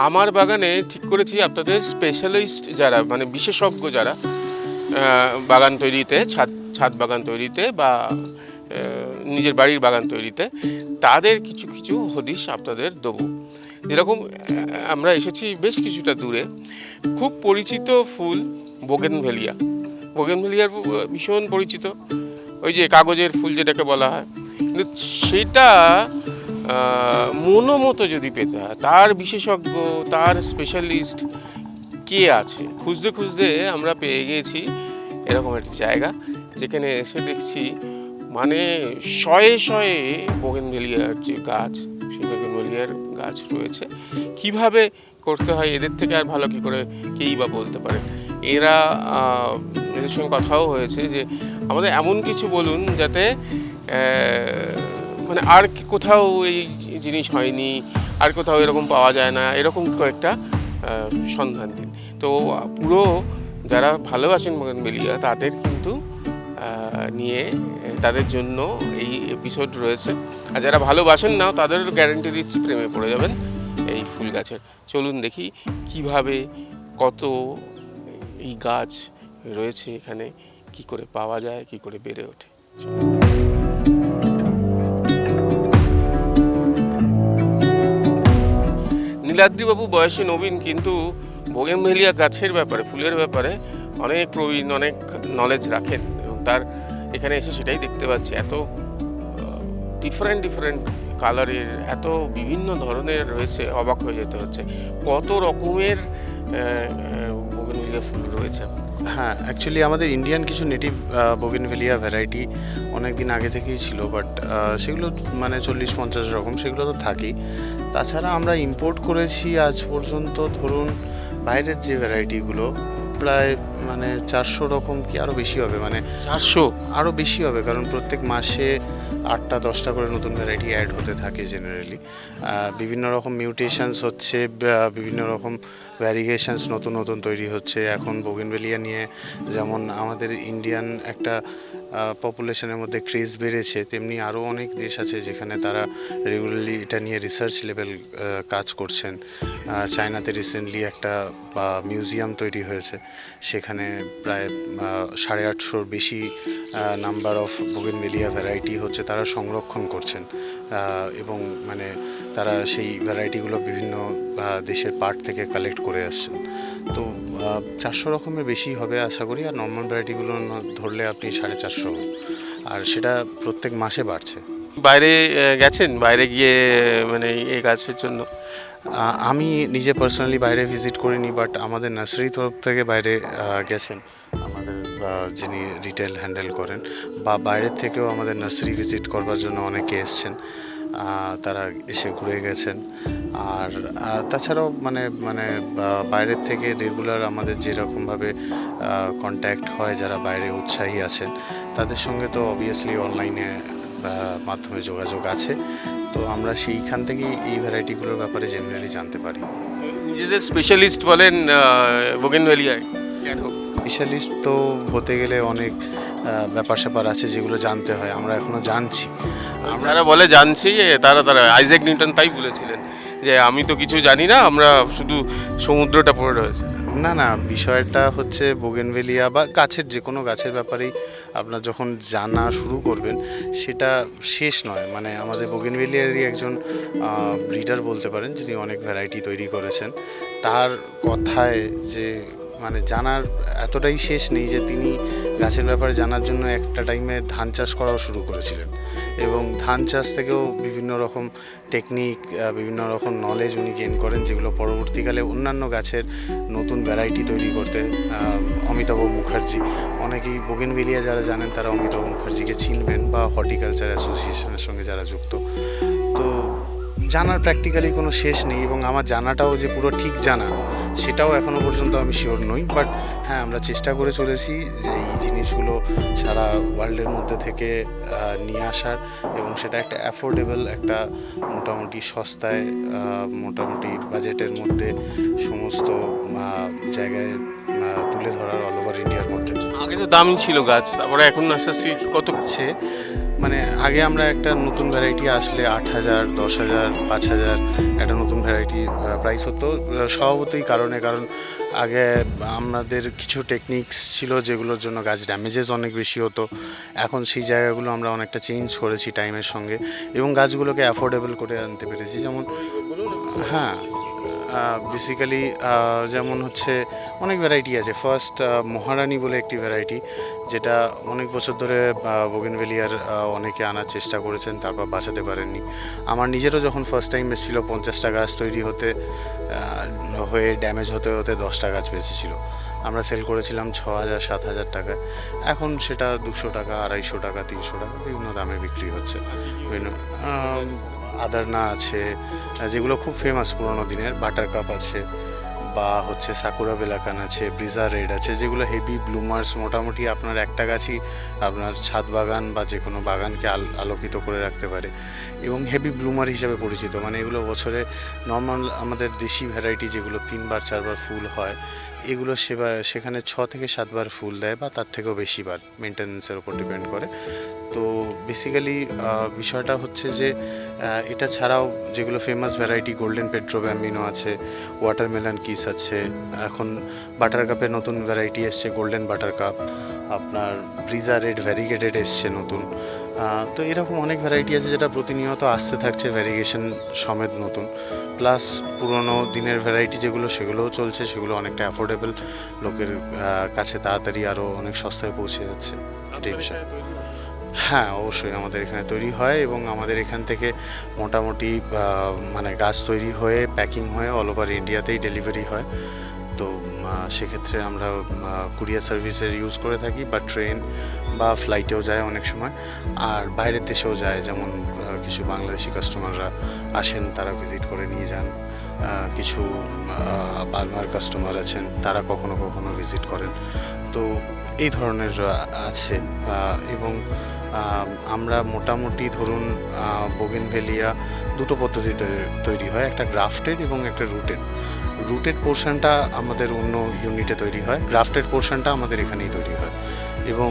আমার বাগানে ঠিক করেছি আপনাদের স্পেশালিস্ট যারা, মানে বিশেষজ্ঞ যারা বাগান তৈরিতে, ছাদ বাগান তৈরিতে বা নিজের বাড়ির বাগান তৈরিতে, তাদের কিছু কিছু হদিশ আপনাদের দেবো। যেরকম আমরা এসেছি বেশ কিছুটা দূরে, খুব পরিচিত ফুল বোগেনভেলিয়া। বোগেনভেলিয়ার ভীষণ পরিচিত, ওই যে কাগজের ফুল যেটাকে বলা হয়, কিন্তু সেটা মনোমতো যদি পেতে হয়, তার বিশেষজ্ঞ, তার স্পেশালিস্ট কে আছে, খুঁজতে খুঁজতে আমরা পেয়ে গেছি এরকম একটা জায়গা, যেখানে এসে দেখছি মানে শয়ে শয়ে বোগেনভেলিয়ার যে গাছ, সেই বোগেনভেলিয়ার গাছ রয়েছে। কিভাবে করতে হয় এদের থেকে আর ভালো কি করে কেই বা বলতে পারে। এরা এদের সঙ্গে কথাও হয়েছে যে আমাদের এমন কিছু বলুন যাতে মানে আর কোথাও এই জিনিস হয়নি, আর কোথাও এরকম পাওয়া যায় না, এরকম কয়েকটা সন্ধান দিন। তো পুরো যারা ভালোবাসেন বোগেনভেলিয়া তাদের কিন্তু নিয়ে তাদের জন্য এই এপিসোড রয়েছে, আর যারা ভালোবাসেন নাও তাদের গ্যারেন্টি দিচ্ছি প্রেমে পড়ে যাবেন এই ফুল গাছের। চলুন দেখি কিভাবে কত এই গাছ রয়েছে এখানে, কি করে পাওয়া যায়, কি করে বেড়ে ওঠে। নীলাদ্রিবাবু বয়সে নবীন, কিন্তু বোগেনভেলিয়া গাছের ব্যাপারে, ফুলের ব্যাপারে অনেক প্রবীণ, অনেক নলেজ রাখেন, এবং তার এখানে এসে সেটাই দেখতে পাচ্ছি। এত ডিফারেন্ট কালারের, এত বিভিন্ন ধরনের রয়েছে, অবাক হয়ে যেতে হচ্ছে কত রকমের বোগেনভেলিয়া ফুল রয়েছে। হ্যাঁ, অ্যাকচুয়ালি আমাদের ইন্ডিয়ান কিছু নেটিভ বোগেনভেলিয়া ভ্যারাইটি অনেক দিন আগে থেকেই ছিল, বাট সেগুলো মানে 40-50 রকম, সেগুলো তো থাকেই। তাছাড়া আমরা ইম্পোর্ট করেছি আজ পর্যন্ত ধরুন বাইরের যে ভ্যারাইটিগুলো প্রায় মানে 400 রকম কি আরও বেশি হবে, মানে 400 আরও বেশি হবে, কারণ প্রত্যেক মাসে 8টা-10টা করে নতুন ভ্যারাইটি অ্যাড হতে থাকে জেনারেলি। বিভিন্ন রকম মিউটেশনস হচ্ছে, বিভিন্ন রকম ভ্যারিগেশনস নতুন নতুন তৈরি হচ্ছে। এখন বোগেনভেলিয়া নিয়ে যেমন আমাদের ইন্ডিয়ান একটা পপুলেশনের মধ্যে ক্রেজ বেড়েছে, তেমনি আরও অনেক দেশ আছে যেখানে তারা রেগুলারলি এটা নিয়ে রিসার্চ লেভেল কাজ করছেন। চায়নাতে রিসেন্টলি একটা মিউজিয়াম তৈরি হয়েছে, সেখানে প্রায় 850-র বেশি নাম্বার অফ বোগেনভেলিয়া ভ্যারাইটি হচ্ছে তারা সংরক্ষণ করছেন, এবং মানে তারা সেই ভ্যারাইটিগুলো বিভিন্ন দেশের পার্ট থেকে কালেক্ট করে আসছেন। তো 400 রকমের বেশি হবে আশা করি, আর নর্মাল ভ্যারাইটিগুলো ধরলে আপনি 450, আর সেটা প্রত্যেক মাসে বাড়ছে। বাইরে গেছেন, বাইরে গিয়ে মানে এই গাছের জন্য? আমি নিজে পার্সোনালি বাইরে ভিজিট করিনি, বাট আমাদের নার্সারি তরফ থেকে বাইরে গেছেন আমাদের যিনি রিটেল হ্যান্ডেল করেন, বা বাইরের থেকেও আমাদের নার্সারি ভিজিট করবার জন্য অনেকে এসছেন, তারা এসে ঘুরে গেছেন। আর তাছাড়াও মানে মানে বাইরের থেকে রেগুলার আমাদের যেরকমভাবে কন্ট্যাক্ট হয়, যারা বাইরে উৎসাহী আছেন তাদের সঙ্গে তো অবভিয়াসলি অনলাইনে মাধ্যমে যোগাযোগ আছে, তো আমরা সেইখান থেকেই এই ভ্যারাইটিগুলোর ব্যাপারে জেনারেলি জানতে পারি। নিজেদের স্পেশালিস্ট বলেন বোগেনভেলিয়ায় কেন? স্পেশালিস্ট তো হতে গেলে অনেক ব্যাপার স্যাপার আছে যেগুলো জানতে হয়, আমরা এখনও জানছি। যারা বলে জানছি, তারা আইজ্যাক নিউটন তাই বলেছিলেন যে আমি তো কিছু জানি না, আমরা শুধু সমুদ্রটা পড়ে রয়েছে। না, বিষয়টা হচ্ছে বোগেনভেলিয়া বা গাছের যে কোনো গাছের ব্যাপারেই আপনার যখন জানা শুরু করবেন সেটা শেষ নয়। মানে আমাদের বোগেনভেলিয়ারই একজন ব্রিডার বলতে পারেন, যিনি অনেক ভ্যারাইটি তৈরি করেছেন, তার কথায় যে মানে জানার এতটাই শেষ নেই যে তিনি গাছের ব্যাপারে জানার জন্য একটা টাইমে ধান চাষ করাও শুরু করেছিলেন, এবং ধান চাষ থেকেও বিভিন্ন রকম টেকনিক, বিভিন্ন রকম নলেজ উনি গেইন করেন, যেগুলো পরবর্তীকালে অন্যান্য গাছের নতুন ভ্যারাইটি তৈরি করতে অমিতাভ মুখার্জি, অনেকেই বোগেনভেলিয়া যারা জানেন তারা অমিতাভ মুখার্জিকে চিনবেন, বা হর্টিকালচার অ্যাসোসিয়েশনের সঙ্গে যারা যুক্ত। তো জানার প্র্যাকটিক্যালি কোনো শেষ নেই, এবং আমার জানাটাও যে পুরো ঠিক জানা সেটাও এখনও পর্যন্ত আমি শিওর নই, বাট হ্যাঁ আমরা চেষ্টা করে চলেছি যে এই জিনিসগুলো সারা ওয়ার্ল্ডের মধ্যে থেকে নিয়ে আসার, এবং সেটা একটা অ্যাফোর্ডেবল, একটা মোটামুটি সস্তায়, মোটামুটি বাজেটের মধ্যে সমস্ত জায়গায় তুলে ধরার অল ওভার ইন্ডিয়ার মধ্যে। আগে তো দাম ছিল গাছ, তারপরে এখন আস্তে আস্তে কত হচ্ছে, মানে আগে আমরা একটা নতুন ভ্যারাইটি আসলে 8,000, 10,000, 5,000 একটা নতুন ভ্যারাইটি প্রাইস হতো স্বভাবতই কারণ আগে আমাদের কিছু টেকনিক্স ছিল যেগুলোর জন্য গাছ ড্যামেজেস অনেক বেশি হতো। এখন সেই জায়গাগুলো আমরা অনেকটা চেঞ্জ করেছি টাইমের সঙ্গে এবং গাছগুলোকে অ্যাফোর্ডেবল করে আনতে পেরেছি। যেমন হ্যাঁ, বেসিক্যালি যেমন হচ্ছে অনেক ভ্যারাইটি আছে। ফার্স্ট মহারানী বলে একটি ভ্যারাইটি, যেটা অনেক বছর ধরে বোগেনভেলিয়ার অনেকে আনার চেষ্টা করেছেন, তারপর বাঁচাতে পারেননি। আমার নিজেরও যখন ফার্স্ট টাইম এসেছিলো 50টা গাছ তৈরি হয়ে ড্যামেজ হতে হতে 10টা গাছ বেঁচেছিল। আমরা সেল করেছিলাম 6,000 7,000 টাকায়। এখন সেটা 200 টাকা, 250 টাকা, 300 টাকা বিভিন্ন দামে বিক্রি হচ্ছে। বিভিন্ন আদারনা আছে যেগুলো খুব ফেমাস পুরোনো দিনের, বাটার কাপ আছে, বা হচ্ছে সাকুরা বেলাকান আছে, ব্রিজা রেড আছে, যেগুলো হেভি ব্লুমার্স। মোটামুটি আপনার একটা গাছই আপনার ছাদ বাগান বা যে কোনো বাগানকে আলোকিত করে রাখতে পারে এবং হেভি ব্লুমার হিসেবে পরিচিত। মানে এগুলো বছরে নর্মাল আমাদের দেশি ভ্যারাইটি যেগুলো 3বার 4বার ফুল হয়, এগুলো সেখানে 6 থেকে 7বার ফুল দেয় বা তার থেকেও বেশিবার, মেনটেন্যান্সের উপর ডিপেন্ড করে। তো বেসিক্যালি বিষয়টা হচ্ছে যে এটা ছাড়াও যেগুলো ফেমাস ভ্যারাইটি, গোল্ডেন পেট্রো ব্যাম্বিনো আছে, ওয়াটারমেলন কিস আছে, এখন বাটার কাপের নতুন ভ্যারাইটি এসছে গোল্ডেন বাটার কাপ, আপনার ব্রিজা রেড ভ্যারিগেটেড এসছে নতুন। তো এরকম অনেক ভ্যারাইটি আছে যেটা প্রতিনিয়ত আসতে থাকছে ভ্যারিগেশন সমেত নতুন, প্লাস পুরনো দিনের ভ্যারাইটি যেগুলো সেগুলোও চলছে, সেগুলো অনেকটা অ্যাফোর্ডেবল, লোকের কাছে তাড়াতাড়ি আরও অনেক সস্তায় পৌঁছে যাচ্ছে। এটাই বিষয়। হ্যাঁ, অবশ্যই আমাদের এখানে তৈরি হয় এবং আমাদের এখান থেকে মোটামুটি মানে গাছ তৈরি হয়ে প্যাকিং হয়ে অল ওভার ইন্ডিয়াতেই ডেলিভারি হয়। তো সেক্ষেত্রে আমরা কুরিয়ার সার্ভিসের ইউজ করে থাকি, বা ট্রেন বা ফ্লাইটেও যায় অনেক সময়, আর বাইরের দেশেও যায়। যেমন কিছু বাংলাদেশি কাস্টমাররা আসেন, তারা ভিজিট করে নিয়ে যান। কিছু বার্মার কাস্টমার আছেন, তারা কখনো কখনো ভিজিট করেন। তো এই ধরনের আছে। এবং আমরা মোটামুটি ধরুন বোগেনভেলিয়া দুটো পদ্ধতিতে তৈরি হয়, একটা গ্রাফটেড এবং একটা রুটেড পোর্শনটা আমাদের অন্য ইউনিটে তৈরি হয়, গ্রাফটেড পোর্শনটা আমাদের এখানেই তৈরি হয় এবং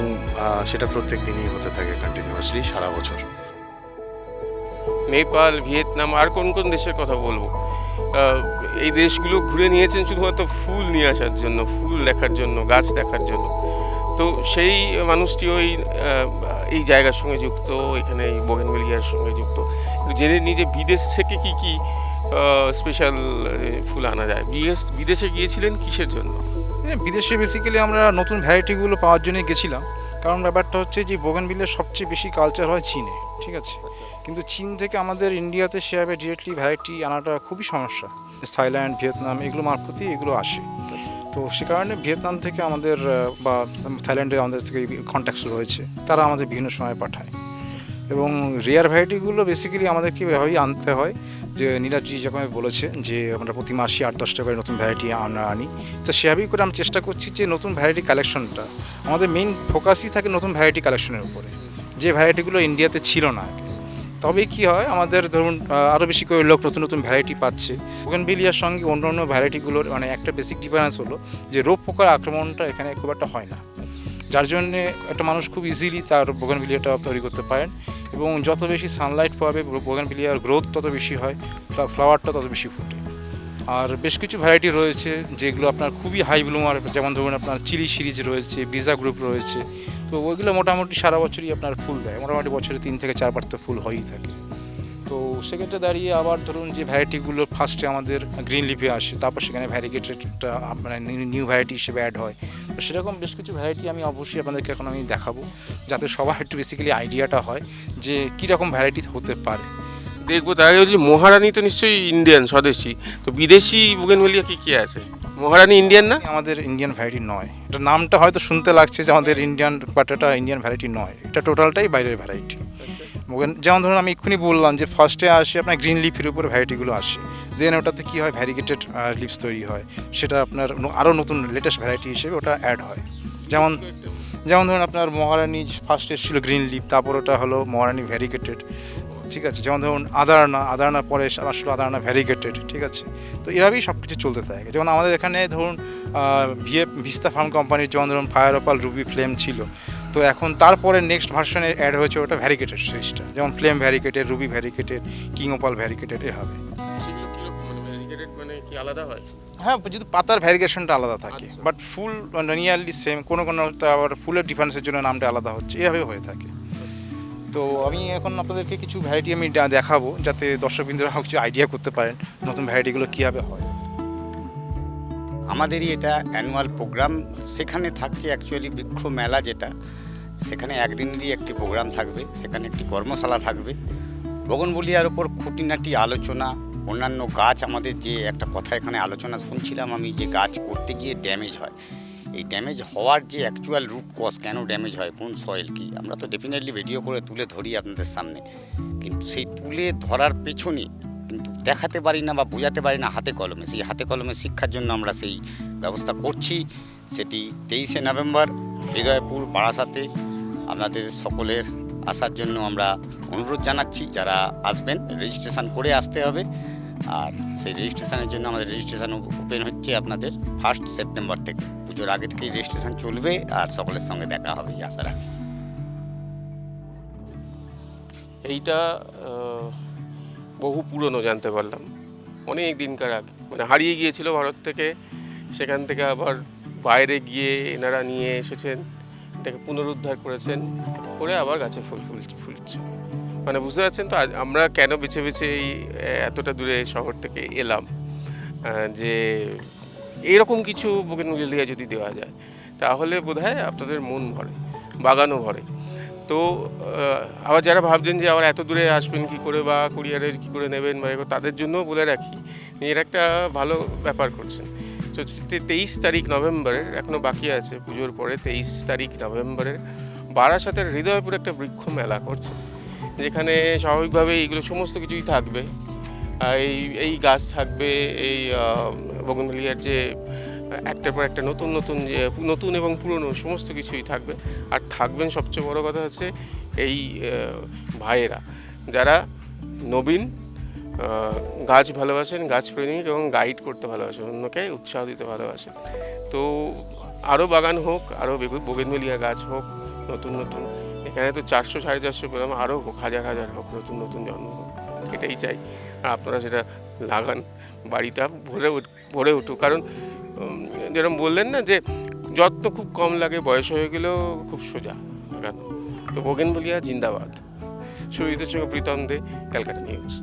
সেটা প্রত্যেক দিনই হতে থাকে কন্টিনিউয়াসলি সারা বছর। নেপাল, ভিয়েতনাম, আর কোন কোন দেশের কথা বলবো? এই দেশগুলো ঘুরে নিয়েছেন শুধুমাত্র ফুল নিয়ে আসার জন্য, ফুল দেখার জন্য, গাছ দেখার জন্য। তো সেই মানুষটি এই জায়গার সঙ্গে যুক্ত, এখানে এই বোগেনভেলিয়ার সঙ্গে যুক্ত। জেনে নিজে বিদেশ থেকে কি কি স্পেশাল ফুল আনা যায়? বিদেশে গিয়েছিলেন কিসের জন্য? বিদেশে বেসিক্যালি আমরা নতুন ভ্যারাইটিগুলো পাওয়ার জন্য গেছিলাম। কারণ ব্যাপারটা হচ্ছে যে বোগেনভিলিয়ার সবচেয়ে বেশি কালচার হয় চীনে, ঠিক আছে। কিন্তু চীন থেকে আমাদের ইন্ডিয়াতে সেভাবে ডিরেক্টলি ভ্যারাইটি আনাটা খুবই সমস্যা। থাইল্যান্ড, ভিয়েতনাম এগুলো মারফতই এগুলো আসে। তো সে কারণে ভিয়েতনাম থেকে আমাদের বা থাইল্যান্ডে আমাদের থেকে কন্ট্যাক্টস রয়েছে, তারা আমাদের বিভিন্ন সময় পাঠায়। এবং রেয়ার ভ্যারাইটিগুলো বেসিক্যালি আমাদেরকে এভাবেই আনতে হয়, যে নীলাজি যখন বলেছে যে আমরা প্রতি মাসে 8-10টা করে নতুন ভ্যারাইটি আমরা আনি। তো সেভাবেই করে আমরা চেষ্টা করছি যে নতুন ভ্যারাইটি কালেকশনটা, আমাদের মেইন ফোকাসই থাকে নতুন ভ্যারাইটি কালেকশনের উপরে, যে ভ্যারাইটিগুলো ইন্ডিয়াতে ছিল না আগে। তবে কি হয়, আমাদের ধরুন আরও বেশি করে লোক নতুন নতুন ভ্যারাইটি পাচ্ছে। বোগেনভিলিয়ার সঙ্গে অন্য অন্য ভ্যারাইটিগুলোর মানে একটা বেসিক ডিফারেন্স হলো যে রোগ পোকার আক্রমণটা এখানে খুব একটা হয় না, যার জন্যে একটা মানুষ খুব ইজিলি তার বোগেনভিলিয়াটা তৈরি করতে পারেন। এবং যত বেশি সানলাইট পাবে বোগেনভিলিয়ার গ্রোথ তত বেশি হয়, ফ্লাওয়ারটা তত বেশি ফুটে। আর বেশ কিছু ভ্যারাইটি রয়েছে যেগুলো আপনার খুবই হাই ব্লুমার, যেমন ধরুন আপনার চিলি সিরিজ রয়েছে, ব্রিজা গ্রুপ রয়েছে। তো ওইগুলো মোটামুটি সারা বছরই আপনার ফুল দেয়, মোটামুটি বছরে 3 থেকে 4বার তো ফুল হয়েই থাকে। তো সেক্ষেত্রে দাঁড়িয়ে আবার ধরুন যে ভ্যারাইটিগুলো ফার্স্টে আমাদের গ্রিন লিপে আসে, তারপর সেখানে ভ্যারিগেটেডটা মানে নিউ ভ্যারাইটি হিসেবে অ্যাড হয়। তো সেরকম বেশ কিছু ভ্যারাইটি আমি অবশ্যই আপনাদেরকে এখন আমি দেখাবো, যাতে সবার একটু বেসিক্যালি আইডিয়াটা হয় যে কীরকম ভ্যারাইটি হতে পারে। দেখবো তার আগে হচ্ছে মহারানী তো নিশ্চয়ই ইন্ডিয়ান স্বদেশি, তো বিদেশি বোগেনভেলিয়া কি কি আছে? মহারানী ইন্ডিয়ান না? আমাদের ইন্ডিয়ান ভ্যারাইটি নয়, এটা নামটা হয়তো শুনতে লাগছে যে আমাদের ইন্ডিয়ান, বাট এটা ইন্ডিয়ান ভ্যারাইটি নয়, এটা টোটালটাই বাইরের ভ্যারাইটি। যেমন ধরুন আমি এক্ষুনি বললাম যে ফার্স্টে আসে আপনার গ্রিন লিফের উপরে ভ্যারাইটিগুলো আসে, দেন ওটাতে কী হয় ভ্যারিগেটেড লিপস তৈরি হয়, সেটা আপনার আরও নতুন লেটেস্ট ভ্যারাইটি হিসেবে ওটা অ্যাড হয়। যেমন ধরুন আপনার মহারানী ফার্স্টে ছিল গ্রিন লিপ, তারপর ওটা হলো মহারানী ভ্যারিগেটেড, ঠিক আছে। যেমন ধরুন আদারনা পরে আসলো আদারনা ভ্যারিগেটেড, ঠিক আছে। তো এভাবেই সব কিছু চলতে থাকে। যেমন আমাদের এখানে ধরুন ভিস্তা ফার্ম কোম্পানির যেমন ধরুন ফায়ার অপাল, রুবি ফ্লেম ছিল, তো এখন তারপরে নেক্সট ভার্সনে অ্যাড হয়েছে ওটা ভ্যারিগেটেড সিরিজটা, যেমন flame variegated, Ruby variegated, king opal variegated, এভাবে। ভ্যারিগেটেড মানে কি আলাদা হয়? হ্যাঁ, যদি পাতার ভ্যারিগেশনটা আলাদা থাকে, আচ্ছা। বাট ফুল নিয়ারলি সেম, কোনো কোনো তো আবার ফুলের ডিফারেন্সের জন্য নামটা আলাদা হচ্ছে, এভাবে হয়ে থাকে। তো আমি এখন আপনাদেরকে কিছু ভ্যারাইটি আমি দেখাবো, যাতে দর্শকবৃন্দরা কিছু আইডিয়া করতে পারেন নতুন ভ্যারাইটিগুলো কীভাবে হয়। আমাদেরই এটা অ্যানুয়াল প্রোগ্রাম, সেখানে থাকছে অ্যাকচুয়ালি বৃক্ষ মেলা, যেটা সেখানে একদিনেরই একটি প্রোগ্রাম থাকবে, সেখানে একটি কর্মশালা থাকবে, বগনভেলিয়ার ওপর খুঁটিনাটি আলোচনা, অন্যান্য গাছ, আমাদের যে একটা কথা এখানে আলোচনা শুনছিলাম আমি, যে গাছ করতে গিয়ে ড্যামেজ হয়, এই ড্যামেজ হওয়ার যে অ্যাকচুয়াল রুট কজ, কেন ড্যামেজ হয়, কোন সয়েল কি, আমরা তো ডেফিনেটলি ভিডিও করে তুলে ধরি আপনাদের সামনে, কিন্তু সেই তুলে ধরার পেছনে কিন্তু দেখাতে পারি না বা বোঝাতে পারি না হাতে কলমে। সেই হাতে কলমে শিক্ষার জন্য আমরা সেই ব্যবস্থা করছি। সেটি 23শে নভেম্বর হৃদয়পুর বারাসাতে আপনাদের সকলের আসার জন্য আমরা অনুরোধ জানাচ্ছি। যারা আসবেন রেজিস্ট্রেশন করে আসতে হবে, আর সেই রেজিস্ট্রেশনের জন্য আমাদের রেজিস্ট্রেশন ওপেন হচ্ছে আপনাদের 1 সেপ্টেম্বর থেকে। পুজোর আগে থেকেই রেজিস্ট্রেশন চলবে, আর সকলের সঙ্গে দেখা হবে এই আশা রাখি। এইটা বহু পুরনো জানতে পারলাম, অনেক দিনকার আগে, মানে হারিয়ে গিয়েছিল ভারত থেকে, সেখান থেকে আবার বাইরে গিয়ে এনারা নিয়ে এসেছেন, এটাকে পুনরুদ্ধার করেছেন, করে আবার গাছে ফুলছে। মানে বুঝতে পারছেন তো আমরা কেন বেছে বেছে এই এতটা দূরে শহর থেকে এলাম, যে এরকম কিছু বোগেনভেলিয়া যদি দেওয়া যায় তাহলে বোধহয় আপনাদের মন ভরে, বাগানও ভরে। তো আবার যারা ভাবছেন যে আবার এত দূরে আসবেন কী করে বা কুরিয়ারে কী করে নেবেন বা তাদের জন্য বলে রাখি, এর একটা ভালো ব্যাপার করছেন। তো 23 তারিখ নভেম্বরের, এখনও বাকি আছে পুজোর পরে, 23 তারিখ নভেম্বরের বারাসাতের হৃদয়পুরে একটা বৃক্ষ মেলা করছে, যেখানে স্বাভাবিকভাবে এইগুলো সমস্ত কিছুই থাকবে। এই গাছ থাকবে, এই বোগেনভেলিয়ার যে একটার পর একটা নতুন এবং পুরনো সমস্ত কিছুই থাকবে। আর থাকবেন সবচেয়ে বড় কথা হচ্ছে এই ভাইয়েরা, যারা নবীন, গাছ ভালোবাসেন, গাছ প্রেমিক এবং গাইড করতে ভালোবাসেন, অন্যকে উৎসাহ দিতে ভালোবাসেন। তো আরও বাগান হোক, আরও বোগেনভেলিয়া গাছ হোক নতুন, এখানে তো 400-450 পেলাম, আরও হোক, হাজার হোক, নতুন জন্ম হোক, এটাই চাই। আর আপনারা সেটা লাগান, বাড়িটা ভরে উঠুক। কারণ যেরকম বললেন না যে যত্ন খুব কম লাগে, বয়স হয়ে গেলেও খুব সোজা লাগানো। তো বোগেনভেলিয়া জিন্দাবাদ। সুজিতের সঙ্গে প্রীতম দে, ক্যালকাটা নিউজ।